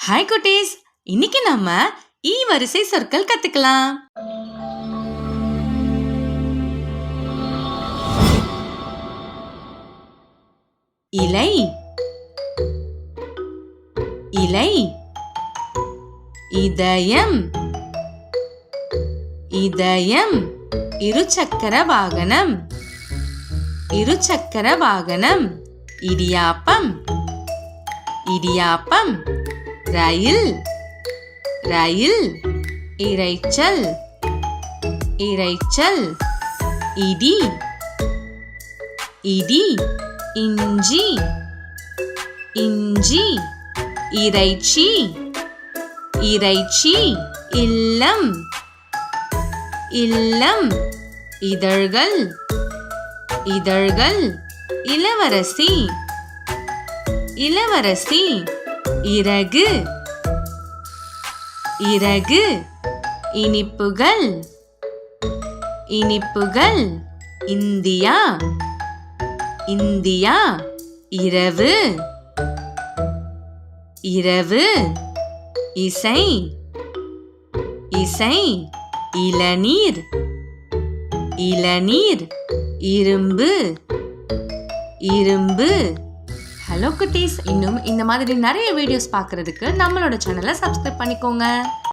Hi குட்டீஸ், இன்னைக்கு நம்ம ஈ வரிசை சொற்கள் கத்துக்கலாம். இலை, இலை. இதயம், இதயம். இருசக்கர வாகனம், இருசக்கர வாகனம். இடியாப்பம், இடியாப்பம். ரயில், ரயில். இரைச்சல், இரைச்சல். இடி, இடி. இஞ்சி, இஞ்சி. இறைச்சி, இறைச்சி. இல்லம், இல்லம். இதழ்கள், இதழ்கள். இளவரசி, இளவரசி. இறகு, இறகு. இனிப்புகள், இனிப்புகள். India, India. இரவு, இரவு. இசை, இசை. இளநீர், இளநீர். இரும்பு, இரும்பு. ஹலோ குட்டீஸ், இன்னும் இந்த மாதிரி நிறைய வீடியோஸ் பார்க்கறதுக்கு நம்மளோட சேனலை சப்ஸ்கிரைப் பண்ணிக்கோங்க.